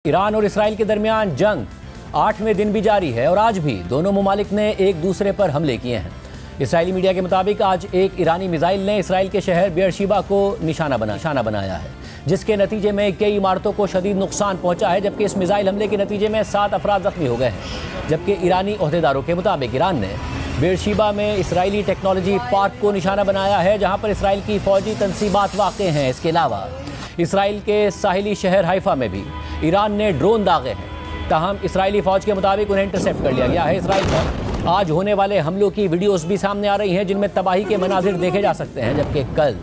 Iran और Israel के दरमियान जंग 8वें दिन भी जारी है और आज भी दोनों ममालिक ने एक दूसरे पर हमले किए हैं। इसराइली मीडिया के मुताबिक आज एक ईरानी मिसाइल ने इसराइल के शहर बेयरशिबा को निशाना बनाया है, जिसके नतीजे में कई इमारतों को शदीद नुकसान पहुंचा है, जबकि इस मिसाइल हमले के नतीजे में 7 अफराद जख्मी हो गए हैं। जबकि ईरानी ओहदेदारों के मुताबिक ईरान ने बेयरशिबा में इसराइली टेक्नोलॉजी पार्क को निशाना बनाया है, जहाँ पर इसराइल की फौजी तनसीबात वाक़ हैं। इसके अलावा इसराइल के साहिली शहर हाइफा में भी ईरान ने ड्रोन दागे हैं, ताहम इसराइली फ़ौज के मुताबिक उन्हें इंटरसेप्ट कर लिया गया है। इसराइल पर आज होने वाले हमलों की वीडियोस भी सामने आ रही हैं, जिनमें तबाही के मनाजिर देखे जा सकते हैं। जबकि कल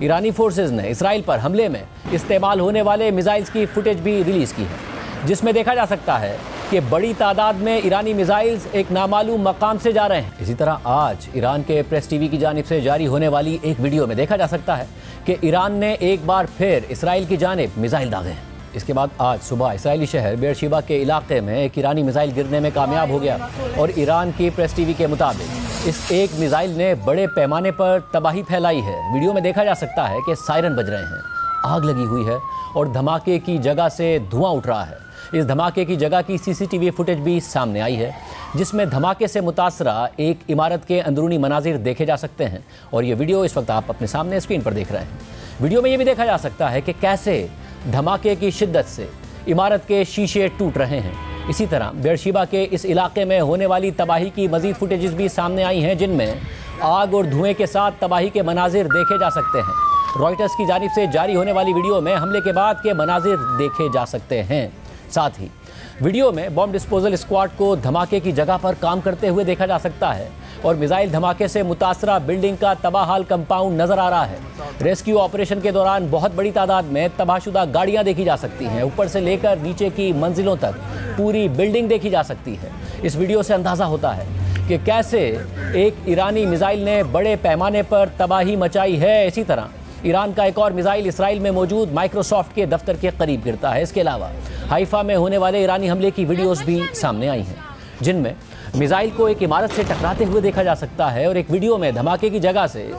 ईरानी फोर्सेज ने इसराइल पर हमले में इस्तेमाल होने वाले मिसाइल्स की फुटेज भी रिलीज़ की है, जिसमें देखा जा सकता है कि बड़ी तादाद में ईरानी मिसाइल्स एक नामालूम मकाम से जा रहे हैं। इसी तरह आज ईरान के प्रेस टीवी की जानिब से जारी होने वाली एक वीडियो में देखा जा सकता है कि ईरान ने एक बार फिर इसराइल की जानिब मिसाइल दागे हैं। इसके बाद आज सुबह इसराइली शहर बेयरशिबा के इलाके में एक ईरानी मिसाइल गिरने में कामयाब हो गया और ईरान की प्रेस टीवी के मुताबिक इस एक मिसाइल ने बड़े पैमाने पर तबाही फैलाई है। वीडियो में देखा जा सकता है कि सायरन बज रहे हैं, आग लगी हुई है और धमाके की जगह से धुआं उठ रहा है। इस धमाके की जगह की सीसीटीवी फुटेज भी सामने आई है, जिसमें धमाके से मुतासरा एक इमारत के अंदरूनी मनाजिर देखे जा सकते हैं और ये वीडियो इस वक्त आप अपने सामने स्क्रीन पर देख रहे हैं। वीडियो में ये भी देखा जा सकता है कि कैसे धमाके की शिद्दत से इमारत के शीशे टूट रहे हैं। इसी तरह बेयरशिबा के इस इलाके में होने वाली तबाही की मजीद फुटेजेस भी सामने आई हैं, जिनमें आग और धुएं के साथ तबाही के मनाजिर देखे जा सकते हैं। रॉयटर्स की जानिब से जारी होने वाली वीडियो में हमले के बाद के मनाजिर देखे जा सकते हैं। साथ ही वीडियो में बॉम्ब डिस्पोजल स्क्वाड को धमाके की जगह पर काम करते हुए देखा जा सकता है और मिसाइल धमाके से मुतासरा बिल्डिंग का तबाहाल कंपाउंड नजर आ रहा है। रेस्क्यू ऑपरेशन के दौरान बहुत बड़ी तादाद में तबाहशुदा गाड़ियां देखी जा सकती हैं। ऊपर से लेकर नीचे की मंजिलों तक पूरी बिल्डिंग देखी जा सकती है। इस वीडियो से अंदाज़ा होता है कि कैसे एक ईरानी मिसाइल ने बड़े पैमाने पर तबाही मचाई है। इसी तरह ईरान का एक और मिसाइल इसराइल में मौजूद माइक्रोसॉफ्ट के दफ्तर के करीब गिरता है। इसके अलावा हाइफा में होने वाले ईरानी हमले की वीडियोस भी सामने आई हैं, जिनमें मिसाइल को एक इमारत से टकराते हुए देखा जा सकता है और एक वीडियो में धमाके की जगह से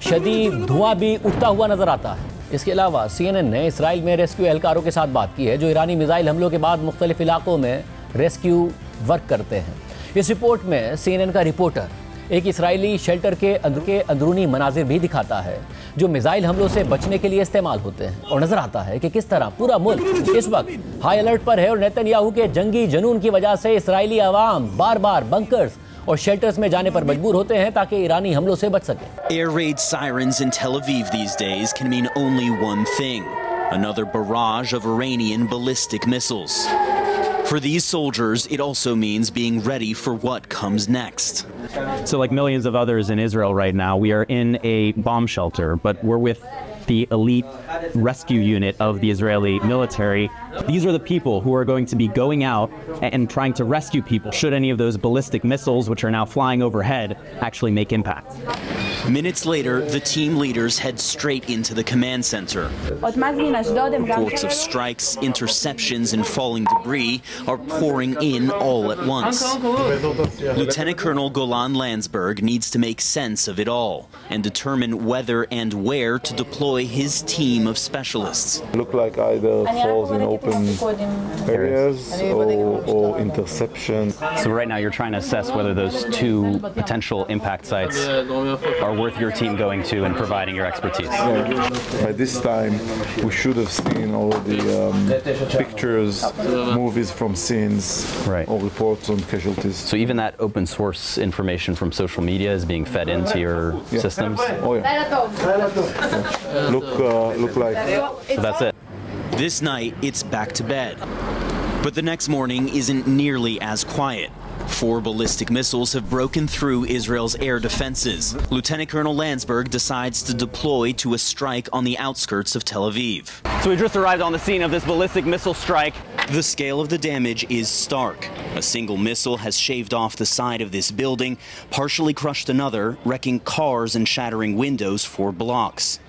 शदीद धुआं भी उठता हुआ नजर आता है। इसके अलावा CNN ने इसराइल में रेस्क्यू एहलकारों के साथ बात की है, जो ईरानी मिसाइल हमलों के बाद मुख्तलिफ इलाकों में रेस्क्यू वर्क करते हैं। इस रिपोर्ट में CNN का रिपोर्टर एक इसराइली शेल्टर के अंदरूनी मनाजिर भी दिखाता है, जो मिसाइल हमलों से बचने के लिए इस्तेमाल होते हैं, और नजर आता है कि किस तरह पूरा मुल्क इस वक्त हाई अलर्ट पर है और नेतन्याहू के जंगी जुनून की वजह से इसराइली आवाम बार बार बंकर्स और शेल्टर्स में जाने पर मजबूर होते हैं ताकि ईरानी हमलों से बच सके। Air raid sirens in Tel Aviv these days can mean only one thing: another barrage of Iranian ballistic missiles. For these soldiers, it also means being ready for what comes next. So like millions of others in Israel right now, we are in a bomb shelter, but we're with the elite rescue unit of the Israeli military. These are the people who are going to be going out and trying to rescue people should any of those ballistic missiles, which are now flying overhead, actually make impact. Minutes later, the team leaders head straight into the command center. Reports of strikes, interceptions, and falling debris are pouring in all at once. Lieutenant Colonel Golan Landsberg needs to make sense of it all and determine whether and where to deploy his team of specialists. Look like either falls in open areas or interception. So right now you're trying to assess whether those two potential impact sites are worth your team going to and providing your expertise. Yeah. By this time, we should have seen all the pictures, movies from scenes, right, or reports on casualties. So even that open source information from social media is being fed into your systems? Oh yeah. Look like. So that's it. This night, it's back to bed. But the next morning isn't nearly as quiet. 4 ballistic missiles have broken through Israel's air defenses. Lieutenant Colonel Landsberg decides to deploy to a strike on the outskirts of Tel Aviv. So we just arrived on the scene of this ballistic missile strike. The scale of the damage is stark. A single missile has shaved off the side of this building, partially crushed another, wrecking cars and shattering windows for blocks.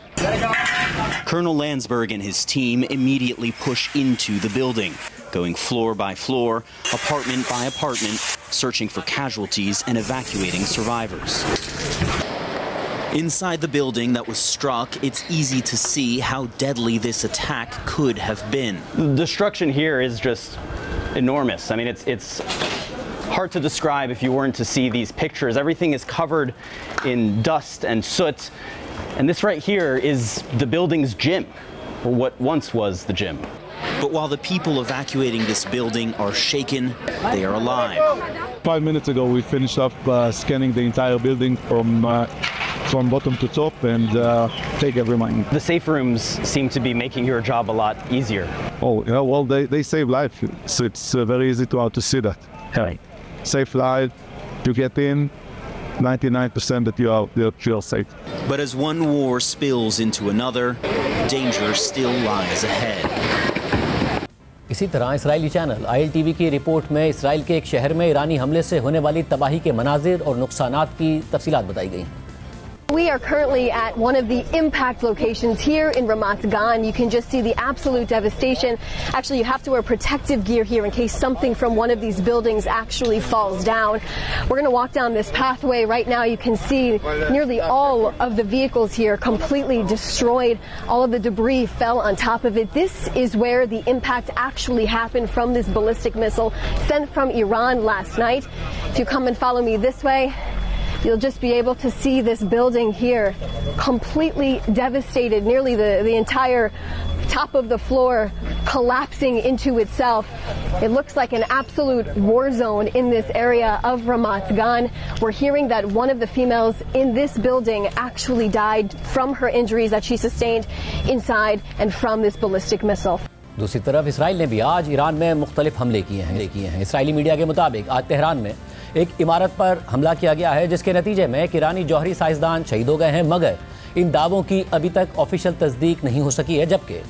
Colonel Landsberg and his team immediately push into the building, going floor by floor, apartment by apartment, searching for casualties and evacuating survivors. Inside the building that was struck, it's easy to see how deadly this attack could have been. The destruction here is just enormous. I mean, it's hard to describe if you weren't to see these pictures. Everything is covered in dust and soot. And this right here is the building's gym, or what once was the gym. But while the people evacuating this building are shaken, they are alive. 5 minutes ago, we finished up scanning the entire building from bottom to top and take every mine. The safe rooms seem to be making your job a lot easier. Oh, yeah, well, they save life, so it's very easy to see that. Right. Safe life, you get in, 99% that you are safe. But as one war spills into another, danger still lies ahead. इसी तरह Israeli channel ILTV की report में Israel के एक शहर में ईरानी हमले से होने वाली तबाही के मनाजिर और नुकसानात की तफसीलात बताई गई हैं। We are currently at one of the impact locations here in Ramat Gan. You can just see the absolute devastation. Actually, you have to wear protective gear here in case something from one of these buildings actually falls down. We're going to walk down this pathway. Right now, you can see nearly all of the vehicles here completely destroyed. All of the debris fell on top of it. This is where the impact actually happened from this ballistic missile sent from Iran last night. If you come and follow me this way, you'll just be able to see this building here completely devastated, nearly the entire top of the floor collapsing into itself. It looks like an absolute war zone in this area of Ramat Gan. We're hearing that one of the females in this building actually died from her injuries that she sustained inside and from this ballistic missile. दूसरी तरफ Israel ने भी आज Iran में मुख्तलिफ हमले किए हैं। इसराइली मीडिया के मुताबिक आज तेहरान में एक इमारत पर हमला किया गया है, जिसके नतीजे में एक ईरानी जौहरी साइंसदान शहीद हो गए हैं, मगर इन दावों की अभी तक ऑफिशियल तस्दीक नहीं हो सकी है। जबकि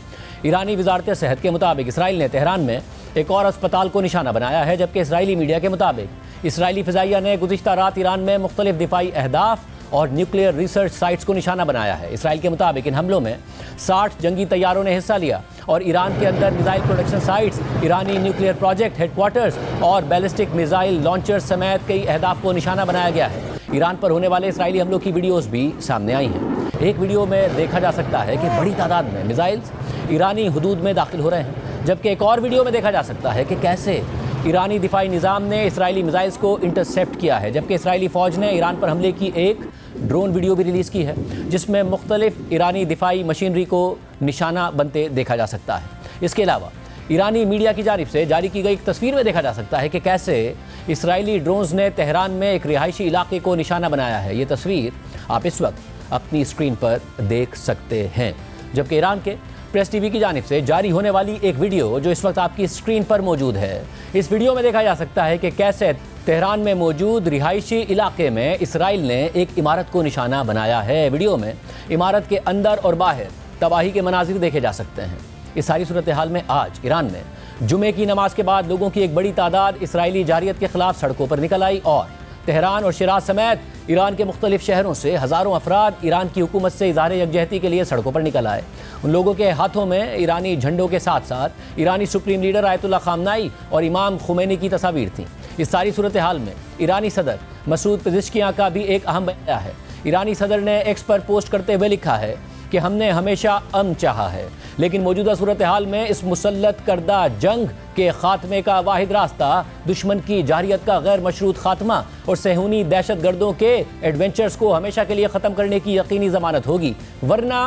ईरानी वजारत सेहत के मुताबिक इसराइल ने तेहरान में एक और अस्पताल को निशाना बनाया है। जबकि इसराइली मीडिया के मुताबिक इसराइली फ़िज़ाइया ने गुज़िश्ता रात ईरान में मुख्तलिफ दिफाई अहदाफ और न्यूक्लियर रिसर्च साइट्स को निशाना बनाया है। इसराइल के मुताबिक इन हमलों में 60 जंगी तैयारों ने हिस्सा लिया और ईरान के अंदर मिसाइल प्रोडक्शन साइट्स, ईरानी न्यूक्लियर प्रोजेक्ट हेडक्वार्टर्स और बैलिस्टिक मिसाइल लॉन्चर्स समेत कई अहदाफ को निशाना बनाया गया है। ईरान पर होने वाले इसराइली हमलों की वीडियोस भी सामने आई हैं। एक वीडियो में देखा जा सकता है कि बड़ी तादाद में मिसाइल्स ईरानी हुदूद में दाखिल हो रहे हैं, जबकि एक और वीडियो में देखा जा सकता है कि कैसे ईरानी दिफाई निज़ाम ने इसराइली मिसाइल्स को इंटरसेप्ट किया है। जबकि इसराइली फ़ौज ने ईरान पर हमले की एक ड्रोन वीडियो भी रिलीज़ की है, जिसमें मुख्तलिफ ईरानी दिफाई मशीनरी को निशाना बनते देखा जा सकता है। इसके अलावा ईरानी मीडिया की जानिब से जारी की गई एक तस्वीर में देखा जा सकता है कि कैसे इसराइली ड्रोन्स ने तेहरान में एक रिहायशी इलाके को निशाना बनाया है। ये तस्वीर आप इस वक्त अपनी स्क्रीन पर देख सकते हैं। जबकि ईरान के प्रेस टीवी की जानिब से जारी होने वाली एक वीडियो जो इस वक्त आपकी स्क्रीन पर मौजूद है, इस वीडियो में देखा जा सकता है कि कैसे तेहरान में मौजूद रिहायशी इलाके में इसराइल ने एक इमारत को निशाना बनाया है। वीडियो में इमारत के अंदर और बाहर तबाही के मनाजिर देखे जा सकते हैं। इस सारी सूरत हाल में आज ईरान में जुमे की नमाज के बाद लोगों की एक बड़ी तादाद इसराइली जारियत के खिलाफ सड़कों पर निकल आई और तेहरान और शिराज समेत ईरान के मुख्तलिफ शहरों से हज़ारों अफराद ईरान की हुकूमत से इज़हार यकजहती के लिए सड़कों पर निकल आए। उन लोगों के हाथों में ईरानी झंडों के साथ साथ ईरानी सुप्रीम लीडर आयतुल्ला खामनाई और इमाम खुमैनी की तस्वीर थीं। इस सारी सूरत हाल में ईरानी सदर मसूद पेज़ेश्कियान का भी एक अहम बयान है। ईरानी सदर ने एक्स पर पोस्ट करते हुए लिखा है कि हमने हमेशा अमन चाहा है, लेकिन मौजूदा सूरत हाल में इस मुसल्लत करदा जंग के खात्मे का वाहिद रास्ता दुश्मन की जारियत का गैर मशरूत खात्मा और सहूनी दहशत गर्दों के एडवेंचर्स को हमेशा के लिए ख़त्म करने की यकीनी ज़मानत होगी, वरना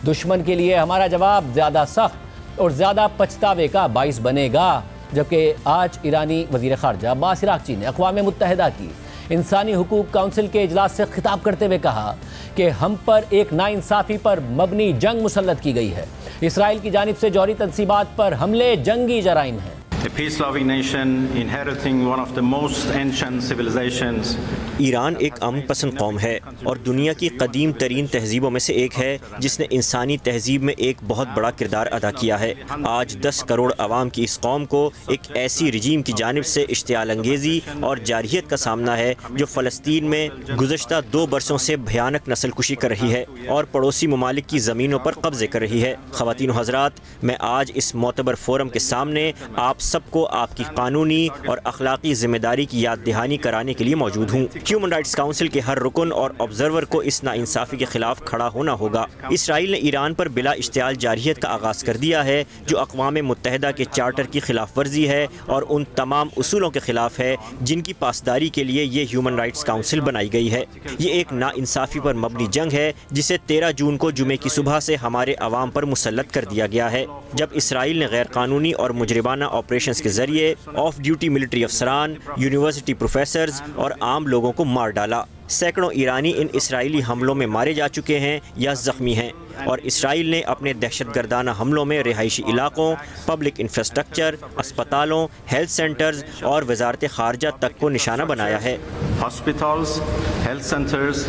दुश्मन के लिए हमारा जवाब ज़्यादा सख्त और ज़्यादा पछतावे का बाइस बनेगा। जबकि आज ईरानी वज़ीर ख़ारजा अब्बास इराक़ची ने अक़वाम मुत्तहिदा की इंसानी हुकूक काउंसिल के इजलास से खिताब करते हुए कहा कि हम पर एक नाइंसाफ़ी पर मबनी जंग मुसल्लत की गई है। इसराइल की जानिब से जौहरी तंसीबात पर हमले जंगी जराइम हैं। A peace-loving nation inheriting one of the most ancient civilizations. Iran एक अमन पसंद कौम है और दुनिया की कदीम तरीन तहजीबों में से एक है, जिसने इंसानी तहजीब में एक बहुत बड़ा किरदार अदा किया है। आज 10 करोड़ आवाम की इस कौम को एक ऐसी रजीम की जानिब से इश्तियाल अंगेज़ी और जारहियत का सामना है जो फ़लस्तीन में गुज़श्ता 2 बरसों से भयानक नस्लकुशी कर रही है और पड़ोसी ममालिक की ज़मीनों पर कब्ज़े कर रही है। ख़वातीन व हज़रात, मैं आज इस मोतबर फोरम के सामने आप सबको आपकी कानूनी और अखलाकी जिम्मेदारी की याद दहानी कराने के लिए मौजूद हूँ। ह्यूमन राइट्स काउंसिल के हर रुकन और ऑब्जर्वर को इस नाइंसाफ़ी के खिलाफ खड़ा होना होगा। इसराइल ने ईरान पर बिला इश्तियाल जारहियत का आगाज़ कर दिया है, जो अक़वाम मुत्तहिदा के चार्टर की खिलाफ वर्जी है और उन तमाम उसूलों के खिलाफ है जिनकी पासदारी के लिए ये ह्यूमन राइट्स काउंसिल बनाई गई है। ये एक नाइंसाफ़ी पर मबनी जंग है जिसे 13 जून को जुमे की सुबह से हमारे अवाम पर मुसल्लत कर दिया गया है, जब इसराइल ने गैर कानूनी और मुजरिमाना ऑपरेशंस के जरिए ऑफ ड्यूटी मिलिट्री अफसरान, यूनिवर्सिटी प्रोफेसर्स और आम लोगों को मार डाला। सैकड़ों ईरानी इन इसराइली हमलों में मारे जा चुके हैं या ज़ख्मी हैं, और इसराइल ने अपने दहशतगर्दाना हमलों में रिहायशी इलाकों, पब्लिक इंफ्रास्ट्रक्चर, अस्पतालों, हेल्थ सेंटर्स और वजारत खारजा तक को निशाना बनाया है। Hospitals, health centers,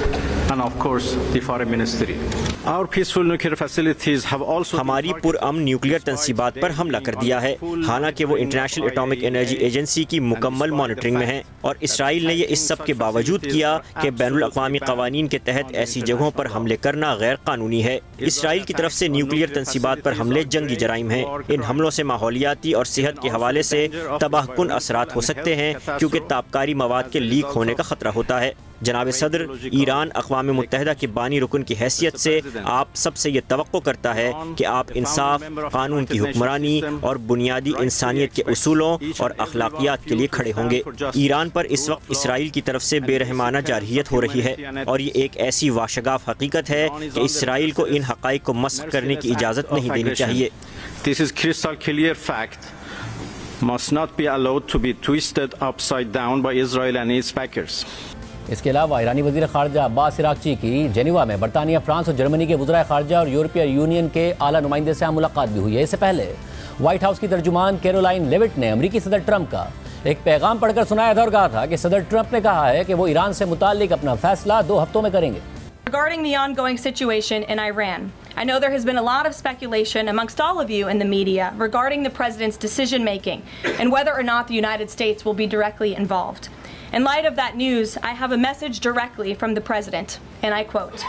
and of course the foreign ministry. Our peaceful nuclear facilities have also हमारी पुरअमन न्यूक्लियर तंसीबात पर हमला कर दिया है, हालांकि वो इंटरनेशनल एटॉमिक एनर्जी एजेंसी की मुकम्मल मॉनिटरिंग में है, और इसराइल ने ये इस सब के बावजूद किया कि बैनुल अक़वामी क़वानीन के तहत ऐसी जगहों पर हमले करना गैर कानूनी है। इसराइल की तरफ से न्यूक्लियर तंसीबात पर हमले जंगी जराइम हैं। इन हमलों से माहौलियाती और सेहत के हवाले से तबाहकुन असरात हो सकते हैं, क्योंकि ताबकारी मवाद के लीक होने का खतरा होता है। जनाब सदर, ईरान अक़वाम मुत्तहिदा के बानी रुकन की हैसियत से आप सबसे ये तवक्को करता है कि आप इंसाफ, कानून की हुक्मरानी और बुनियादी इंसानियत के उसूलों और अखलाकियात के लिए खड़े होंगे। ईरान पर इस वक्त इसराइल की तरफ से बेरहमाना जारहियत हो रही है, और ये एक ऐसी वाशगाफ हकीकत है कि इसराइल को इन हक़ाइक़ को मस्ख़ करने की इजाज़त नहीं देनी चाहिए। This is crystal clear fact must not be allowed to be twisted upside down by Israel and its backers. इसके अलावा ईरानी वज़ीर ख़ारजा अब्बास इराक़ची की जेनेवा में बरतानिया, फ्रांस और जर्मनी के वज़राए ख़ारजा और यूरोपीय यूनियन के आला नुमाइंदे से मुलाकात भी हुई है। इससे पहले व्हाइट हाउस की तर्जुमान कैरोलाइन लेविट ने अमरीकी सदर ट्रंप का एक पैगाम पढ़कर सुनाया था और कहा था कि सदर ट्रंप ने कहा है कि वो ईरान से मुताल्लिक अपना फैसला 2 हफ्तों में करेंगे। Regarding the ongoing situation in Iran, I know there has been a lot of speculation amongst all of you in the media regarding the president's decision making and whether or not the United States will be directly involved. In light of that news, I have a message directly from the president, and I quote,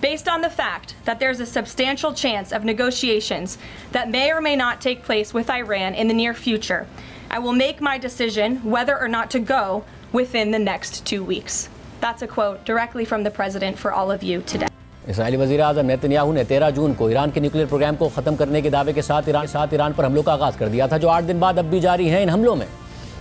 "Based on the fact that there's a substantial chance of negotiations that may or may not take place with Iran in the near future, I will make my decision whether or not to go within the next 2 weeks." That's a quote directly from the president for all of you today. Israeli वज़ीर आज़म Netanyahu ने 13 जून को Iran के nuclear programme को ख़त्म करने के दावे के साथ ईरान पर हमलों का आगाज़ कर दिया था, जो 8 दिन बाद अब भी जारी हैं। इन हमलों में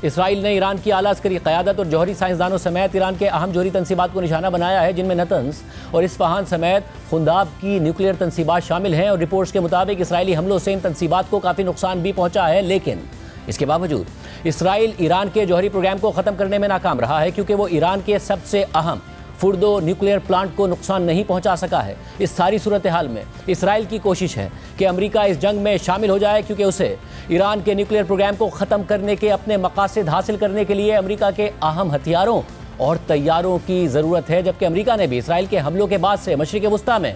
इसराइल ने ईरान की आला अस्करी क़यादत और जौहरी साइंसदानों समेत ईरान के अहम जौहरी तंसीबात को निशाना बनाया है, जिनमें नतंस और इस्फहान समेत खुंदाब की न्यूक्लियर तंसीबात शामिल हैं। और रिपोर्ट्स के मुताबिक इसराइली हमलों से इन तंसीबात को काफ़ी नुकसान भी पहुँचा है, लेकिन इसके बावजूद इसराइल ईरान के जौहरी प्रोग्राम को ख़त्म करने में नाकाम रहा है, क्योंकि वो ईरान के सबसे अहम फुर्दो न्यूक्लियर प्लांट को नुकसान नहीं पहुंचा सका है। इस सारी सूरत हाल में इसराइल की कोशिश है कि अमेरिका इस जंग में शामिल हो जाए, क्योंकि उसे ईरान के न्यूक्लियर प्रोग्राम को ख़त्म करने के अपने मकासद हासिल करने के लिए अमेरिका के अहम हथियारों और तैयारों की ज़रूरत है। जबकि अमेरिका ने भी इसराइल के हमलों के बाद से मशरिक़ वुस्ता में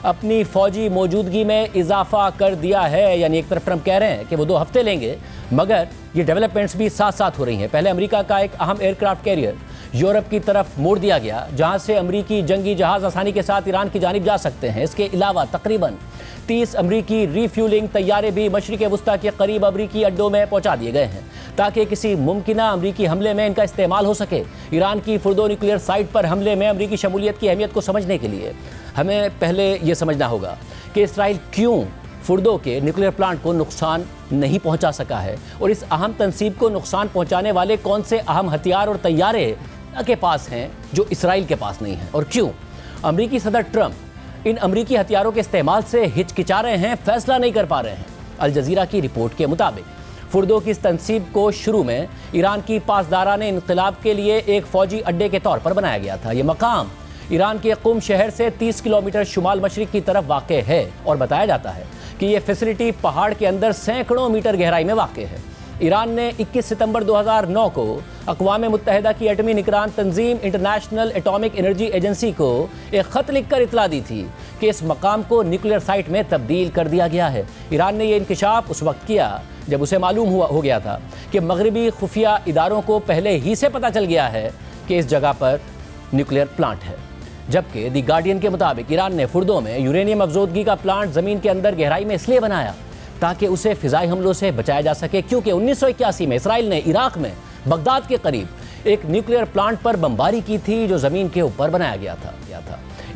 अपनी फ़ौजी मौजूदगी में इजाफा कर दिया है। यानी एक तरफ ट्रंप कह रहे हैं कि वो 2 हफ्ते लेंगे, मगर ये डेवलपमेंट्स भी साथ साथ हो रही हैं। पहले अमेरिका का एक अहम एयरक्राफ्ट कैरियर यूरोप की तरफ मोड़ दिया गया, जहां से अमरीकी जंगी जहाज़ आसानी के साथ ईरान की जानिब जा सकते हैं। इसके अलावा तकरीबन 30 अमरीकी रीफ्यूलिंग तैयारे भी मशरिक़ वुस्ता के करीब अमरीकी अड्डों में पहुंचा दिए गए हैं, ताकि किसी मुमकिना अमरीकी हमले में इनका इस्तेमाल हो सके। ईरान की फुर्दो न्यूक्लियर साइट पर हमले में अमरीकी शमूलियत की अहमियत को समझने के लिए हमें पहले ये समझना होगा कि इसराइल क्यों फुर्दो के न्यूक्लियर प्लांट को नुकसान नहीं पहुंचा सका है, और इस अहम तंसीब को नुकसान पहुंचाने वाले कौन से अहम हथियार और तैयारे के पास हैं जो इसराइल के पास नहीं हैं, और क्यों अमरीकी सदर ट्रंप इन अमरीकी हथियारों के इस्तेमाल से हिचकिचा रहे हैं, फैसला नहीं कर पा रहे हैं। अल जज़ीरा की रिपोर्ट के मुताबिक फुर्दो की इस तंसीब को शुरू में ईरान की पासदाराने इनक़िलाब के लिए एक फ़ौजी अड्डे के तौर पर बनाया गया था। ये मकाम ईरान के कुम शहर से 30 किलोमीटर शुमाल मशरिक़ की तरफ वाक़ है, और बताया जाता है कि ये फैसिलिटी पहाड़ के अंदर सैकड़ों मीटर गहराई में वाक़ है। ईरान ने 21 सितंबर 2009 को अक़वाम मुत्तहिदा की एटमी निगरान तंजीम इंटरनेशनल एटॉमिक एनर्जी एजेंसी को एक ख़त लिखकर इतला दी थी कि इस मकाम को न्यूक्लियर साइट में तब्दील कर दिया गया है। ईरान ने यह इंकिशाफ उस वक्त किया जब उसे मालूम हो गया था कि मगरबी खुफिया इदारों को पहले ही से पता चल गया है कि इस जगह पर न्यूक्लियर प्लांट है। जबकि दी गार्डियन के मुताबिक ईरान ने फुर्दो में यूरेनियम अफजोदगी का प्लांट ज़मीन के अंदर गहराई में इसलिए बनाया ताकि उसे फिजाई हमलों से बचाया जा सके, क्योंकि 1981 में इसराइल ने इराक में बगदाद के करीब एक न्यूक्लियर प्लांट पर बमबारी की थी जो ज़मीन के ऊपर बनाया गया था।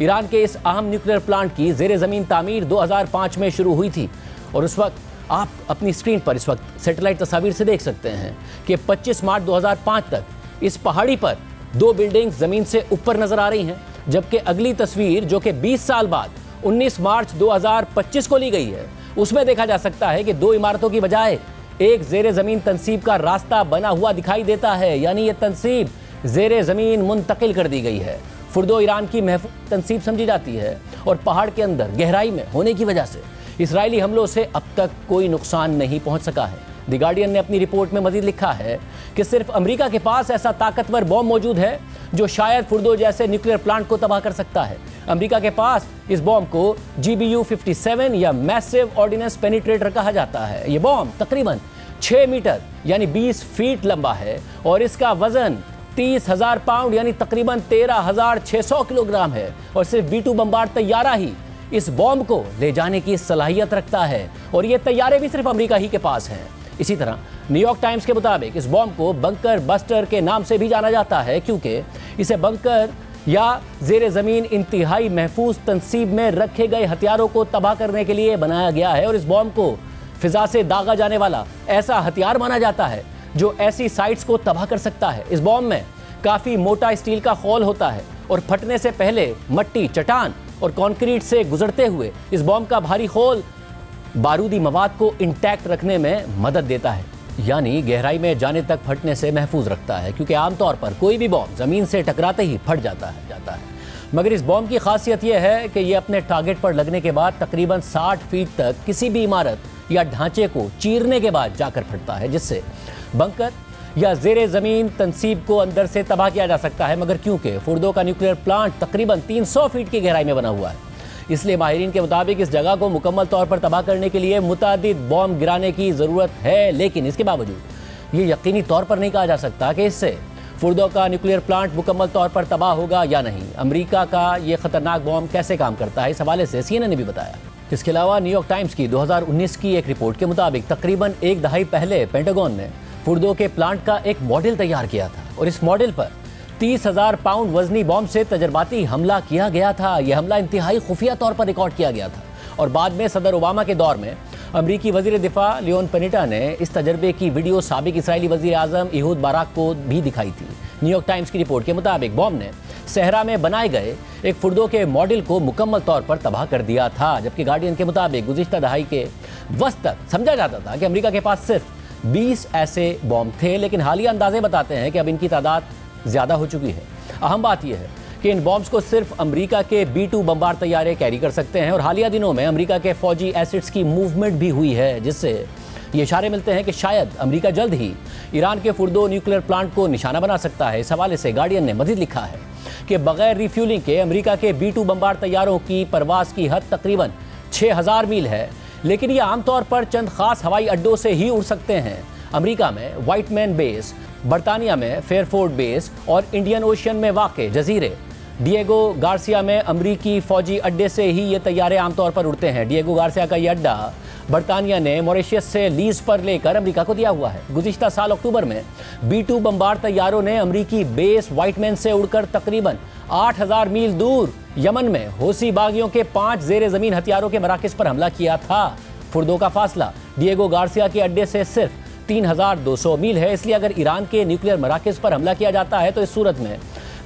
ईरान के इस अहम न्यूक्लियर प्लांट की ज़ेरे ज़मीन तामीर 2005 में शुरू हुई थी और उस वक्त आप अपनी स्क्रीन पर इस वक्त सैटेलाइट तस्वीर से देख सकते हैं कि 25 मार्च 2005 तक इस पहाड़ी पर 2 बिल्डिंग्स ज़मीन से ऊपर नज़र आ रही हैं, जबकि अगली तस्वीर जो कि 20 साल बाद 19 मार्च 2025 को ली गई है, उसमें देखा जा सकता है कि 2 इमारतों की बजाय एक ज़ेरे ज़मीन तनसीब का रास्ता बना हुआ दिखाई देता है, यानी ये तनसीब ज़ेरे ज़मीन मुंतकिल कर दी गई है। फुर्दो ईरान की महफूज तनसीब समझी जाती है और पहाड़ के अंदर गहराई में होने की वजह से इसराइली हमलों से अब तक कोई नुकसान नहीं पहुंच सका है। द गार्डियन ने अपनी रिपोर्ट में मजीद लिखा है कि सिर्फ अमेरिका के पास ऐसा ताकतवर बॉम्ब मौजूद है जो शायद फुर्दो जैसे न्यूक्लियर प्लांट को तबाह कर सकता है। अमेरिका के पास इस बॉम्ब को GBU-57 या मैसिव ऑर्डिनेंस पेनिट्रेटर कहा जाता है। ये बॉम्ब तकरीबन 6 मीटर यानी 20 फीट लंबा है और इसका वजन 30,000 पाउंड यानी तकरीबन 13,600 किलोग्राम है और सिर्फ B-2 बमबार तैयारा ही इस बॉम्ब को ले जाने की सलाहियत रखता है और ये तैयारे भी सिर्फ अमेरिका ही के पास हैं। इसी तरह न्यूयॉर्क टाइम्स के मुताबिक इस बॉम्ब को बंकर बस्टर के नाम से भी जाना जाता है, क्योंकि इसे बंकर या ज़ेरे ज़मीन इंतहाई महफूज तनसीब में रखे गए हथियारों को तबाह करने के लिए बनाया गया है और इस बॉम्ब को फिजा से दागा जाने वाला ऐसा हथियार माना जाता है जो ऐसी साइट्स को तबाह कर सकता है। इस बॉम्ब में काफ़ी मोटा स्टील का खोल होता है और फटने से पहले मट्टी, चट्टान और कंक्रीट से गुजरते हुए इस बॉम्ब का भारी खोल बारूदी मवाद को इंटैक्ट रखने में मदद देता है, यानी गहराई में जाने तक फटने से महफूज रखता है, क्योंकि आमतौर पर कोई भी बॉम्ब ज़मीन से टकराते ही फट जाता है। मगर इस बॉम्ब की खासियत यह है कि यह अपने टारगेट पर लगने के बाद तकरीबन 60 फीट तक किसी भी इमारत या ढांचे को चीरने के बाद जाकर फटता है, जिससे बंकर या ज़ेरे ज़मीन तनसीब को अंदर से तबाह किया जा सकता है। मगर क्योंकि फुर्दो का न्यूक्लियर प्लांट तकरीबन 300 फीट की गहराई में बना हुआ है, इसलिए माहिरीन के मुताबिक इस जगह को मुकम्मल तौर पर तबाह करने के लिए मुतादिद बॉम्ब गिराने की ज़रूरत है। लेकिन इसके बावजूद ये यकीनी तौर पर नहीं कहा जा सकता कि इससे फुर्दो का न्यूक्लियर प्लांट मुकम्मल तौर पर तबाह होगा या नहीं। अमेरिका का ये ख़तरनाक बॉम्ब कैसे काम करता है, इस हवाले से CNN ने भी बताया। इसके अलावा न्यूयॉर्क टाइम्स की 2019 की एक रिपोर्ट के मुताबिक तकरीबन 1 दहाई पहले पेंटागन ने फुर्दो के प्लांट का एक मॉडल तैयार किया था और इस मॉडल पर 30,000 पाउंड वजनी बॉम्ब से तजर्बाती हमला किया गया था। यह हमला इंतहाई खुफिया तौर पर रिकॉर्ड किया गया था और बाद में सदर ओबामा के दौर में अमरीकी वजीर दिफा लियोन पेनिटा ने इस तजर्बे की वीडियो साबिक इसराइली वजीर आज़म इहूद बाराक को भी दिखाई थी। न्यूयॉर्क टाइम्स की रिपोर्ट के मुताबिक बॉम्ब ने सहरा में बनाए गए एक फुर्दो के मॉडल को मुकम्मल तौर पर तबाह कर दिया था, जबकि गार्डियन के मुताबिक गुज़िश्ता दहाई के वस्त तक समझा जाता था कि अमेरिका के पास सिर्फ 20 ऐसे बॉम्ब थे, लेकिन हालिया अंदाजे बताते हैं कि अब इनकी तादाद ज़्यादा हो चुकी है। अहम बात यह है कि इन बॉम्ब्स को सिर्फ अमेरिका के B-2 बमबार तैयारे कैरी कर सकते हैं और हालिया दिनों में अमेरिका के फौजी एसिड्स की मूवमेंट भी हुई है, जिससे ये इशारे मिलते हैं कि शायद अमेरिका जल्द ही ईरान के फुर्दो न्यूक्लियर प्लांट को निशाना बना सकता है। इस हवाले से गार्डियन ने मजीद लिखा है कि बगैर रिफ्यूलिंग के अमेरिका के B-2 बमबार तैयारों की परवाज की हद तकरीबन 6000 मील है, लेकिन ये आमतौर पर चंद खास हवाई अड्डों से ही उड़ सकते हैं। अमेरिका में व्हाइटमैन बेस, बरतानिया में फेयरफोर्ड बेस और इंडियन ओशन में वाक़े जजीरे डिएगो गार्सिया में अमरीकी फौजी अड्डे से ही ये तैयारे आमतौर पर उड़ते हैं। डिएगो गार्सिया का ये अड्डा बरतानिया ने मॉरिशस से लीज पर लेकर अमेरिका को दिया हुआ है। गुज़िश्ता साल अक्टूबर में B-2 बमबार तैयारों ने अमरीकी बेस व्हाइटमैन से उड़कर तकरीबन 8000 मील दूर यमन में होसी बागियों के 5 ज़ेरे ज़मीन हथियारों के मराकज़ पर हमला किया था। फुर्दो का फासला डिएगो गार्सिया के अड्डे से सिर्फ 3200 मील है, इसलिए अगर ईरान के न्यूक्लियर मराकज़ पर हमला किया जाता है तो इस सूरत में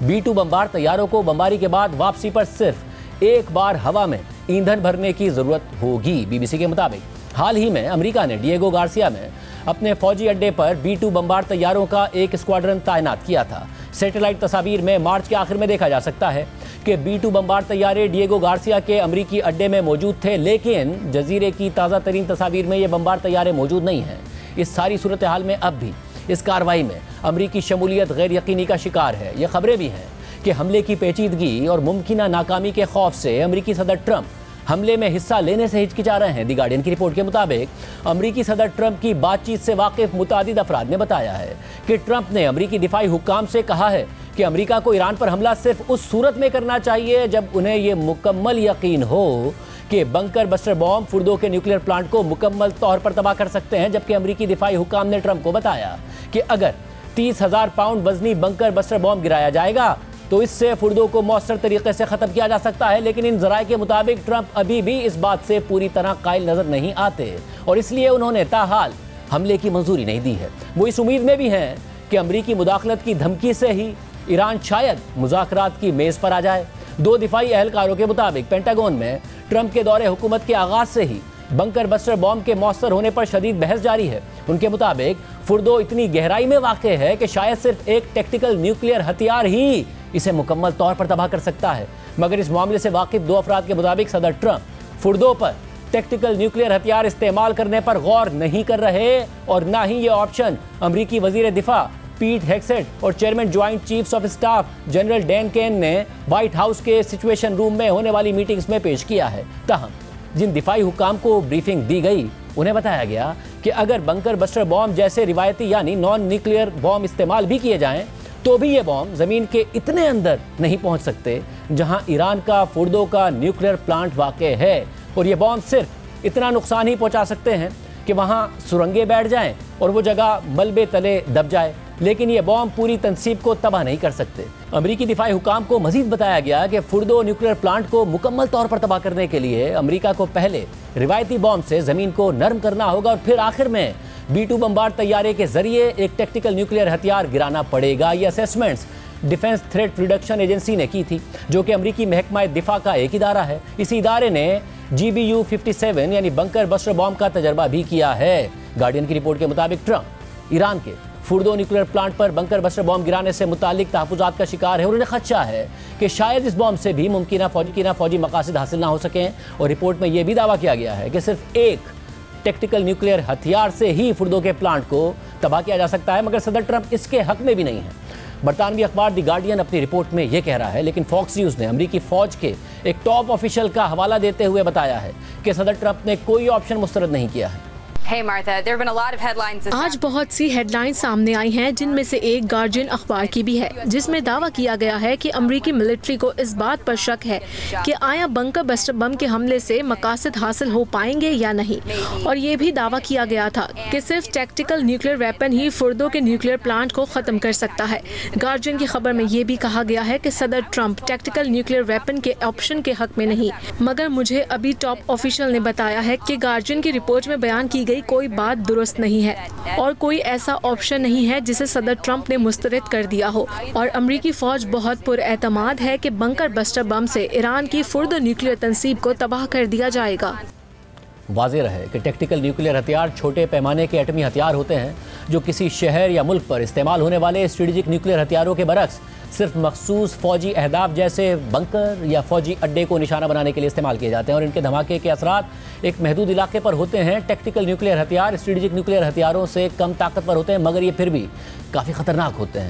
B-2 बमबार तैयारों को बमबारी के बाद वापसी पर सिर्फ एक बार हवा में ईंधन भरने की ज़रूरत होगी। BBC के मुताबिक हाल ही में अमेरिका ने डिएगो गार्सिया में अपने फौजी अड्डे पर B-2 बमबार तैयारों का एक स्क्वाड्रन तैनात किया था। सैटेलाइट तस्वीर में मार्च के आखिर में देखा जा सकता है कि B-2 बमबार तैयारे डिएगो गार्सिया के अमरीकी अड्डे में मौजूद थे, लेकिन जजीरे की ताज़ा तरीन तस्वीर में ये बमबार तैयारे मौजूद नहीं हैं। इस सारी सूरत हाल में अब भी इस कार्रवाई में अमरीकी शमूलियत गैर यकीनी का शिकार है। ये खबरें भी हैं कि हमले की पेचीदगी और मुमकिन नाकामी के खौफ से अमरीकी सदर ट्रंप हमले में हिस्सा लेने से हिचकिचा रहे हैं। द गार्डियन की रिपोर्ट के मुताबिक अमरीकी सदर ट्रंप की बातचीत से वाकिफ मुतादिद अफराद ने बताया है कि ट्रंप ने अमरीकी दिफाई हुक्काम से कहा है कि अमरीका को ईरान पर हमला सिर्फ उस सूरत में करना चाहिए जब उन्हें यह मुकम्मल यकीन हो कि बंकर बस्टर बॉम्ब फुर्दो के न्यूक्लियर प्लांट को मुकम्मल तौर पर तबाह कर सकते हैं, जबकि अमेरिकी दिफाई हुकाम ने ट्रंप को बताया कि अगर 30,000 पाउंड वजनी बंकर बस्टर बॉम्ब गिराया जाएगा तो इससे फुर्दो को मौसर तरीके से ख़त्म किया जा सकता है। लेकिन इन ज़राए के मुताबिक ट्रंप अभी भी इस बात से पूरी तरह कायल नज़र नहीं आते और इसलिए उन्होंने ताहाल हमले की मंजूरी नहीं दी है। वो इस उम्मीद में भी हैं कि अमरीकी मुदाखलत की धमकी से ही ईरान शायद मुज़ाकरात की मेज़ पर आ जाए। 2 दिफाई अहलकारों के मुताबिक पेंटागन में ट्रंप के दौरे हुकूमत के आगाज से ही बंकर बस्टर बॉम्ब के मौसर होने पर शदीद बहस जारी है। उनके मुताबिक फुर्दो इतनी गहराई में वाक़े है कि शायद सिर्फ एक टेक्टिकल न्यूक्लियर हथियार ही इसे मुकम्मल तौर पर तबाह कर सकता है। मगर इस मामले से वाकिफ 2 अफराद के मुताबिक सदर ट्रंप फुर्दो पर टेक्टिकल न्यूक्लियर हथियार इस्तेमाल करने पर गौर नहीं कर रहे और ना ही ये ऑप्शन अमरीकी वजीर दिफा पीट हेगसेट और chairman joint chiefs of staff general Dan Caine ने व्हाइट हाउस के सिचुएशन रूम में होने वाली मीटिंग्स में पेश किया है। ताहम जिन दिफाई हुकाम को ब्रीफिंग दी गई उन्हें बताया गया कि अगर बंकर बस्टर बॉम्ब जैसे रिवायती यानी नॉन न्यूक्लियर बॉम्ब इस्तेमाल भी किए जाएं तो भी ये बॉम्ब ज़मीन के इतने अंदर नहीं पहुंच सकते जहां ईरान का फुर्दो का न्यूक्लियर प्लांट वाक़ है और ये बॉम्ब सिर्फ इतना नुकसान ही पहुंचा सकते हैं कि वहां सुरंगें बैठ जाएं और वो जगह मलबे तले दब जाए, लेकिन ये बॉम्ब पूरी तनसीब को तबाह नहीं कर सकते। अमरीकी दिफाई हुकाम को मजीद बताया गया कि फुर्दो न्यूक्लियर प्लांट को मुकम्मल तौर पर तबाह करने के लिए अमरीका को पहले रिवायती बॉम्ब से ज़मीन को नरम करना होगा और फिर आखिर में B-2 बम्बार्ड तैयारे के जरिए एक टेक्टिकल न्यूक्लियर हथियार गिराना पड़ेगा। ये assessments defence threat reduction agency ने की थी, जो कि अमरीकी महकमा दिफा का एक इदारा है। इसी इदारे ने GBU-57 यानी बंकर बस्टर बॉम्ब का तजर्बा भी किया है। गार्डियन की रिपोर्ट के मुताबिक ट्रंप ईरान के फुर्दो न्यूक्लियर प्लांट पर बंकर बस्टर बॉम्ब गिराने से मुतालिक तहफ़्फ़ुज़ात का शिकार है और उन्हें खदशा है कि शायद इस बॉम्ब से भी मुमकिन फौजी मकासद हासिल ना हो सकें। और रिपोर्ट में यह भी दावा किया गया है कि सिर्फ एक टेक्टिकल न्यूक्लियर हथियार से ही फुर्दो के प्लांट को तबाह किया जा सकता है, मगर सदर ट्रंप इसके हक में भी नहीं है। बरतानवी अखबार द गार्डियन अपनी रिपोर्ट में यह कह रहा है, लेकिन फॉक्स न्यूज़ ने अमरीकी फ़ौज के एक टॉप ऑफिशियल का हवाला देते हुए बताया है कि सदर ट्रंप ने कोई ऑप्शन मुस्तरद नहीं किया है। Hey Martha, there have been a lot of headlines this आज बहुत सी हेडलाइंस सामने आई हैं, जिनमें से एक गार्जियन अखबार की भी है, जिसमें दावा किया गया है कि अमरीकी मिलिट्री को इस बात पर शक है कि आया बंकर बस्टर बम के हमले से मकासद हासिल हो पाएंगे या नहीं। और ये भी दावा किया गया था कि सिर्फ टैक्टिकल न्यूक्लियर वेपन ही फुर्दो के न्यूक्लियर प्लांट को खत्म कर सकता है। गार्जियन की खबर में ये भी कहा गया है कि सदर ट्रंप टैक्टिकल न्यूक्लियर वेपन के ऑप्शन के हक में नहीं, मगर मुझे अभी टॉप ऑफिशियल ने बताया है कि गार्जियन की रिपोर्ट में बयान की गई कोई बात दुरुस्त नहीं है और कोई ऐसा ऑप्शन नहीं है जिसे सदर ट्रंप ने मुस्तरद कर दिया हो। और अमरीकी फौज बहुत पुरएतमाद है कि बंकर बस्टर बम से ईरान की फुर्दो न्यूक्लियर तंसीब को तबाह कर दिया जाएगा। वाज़ेह रहे कि टेक्टिकल न्यूक्लियर हथियार छोटे पैमाने के एटमी हथियार होते हैं जो किसी शहर या मुल्क पर इस्तेमाल होने वाले स्ट्रेटेजिक न्यूक्लियर हथियारों के बरक्स सिर्फ मखसूस फौजी अहदाफ जैसे बंकर या फौजी अड्डे को निशाना बनाने के लिए इस्तेमाल किए जाते हैं और इनके धमाके के असरात एक महदूद इलाके पर होते हैं। टेक्टिकल न्यूक्लियर हथियार स्ट्रेटेजिक न्यूक्लियर हथियारों से कम ताकतवर होते हैं, मगर ये फिर भी काफ़ी ख़तरनाक होते हैं।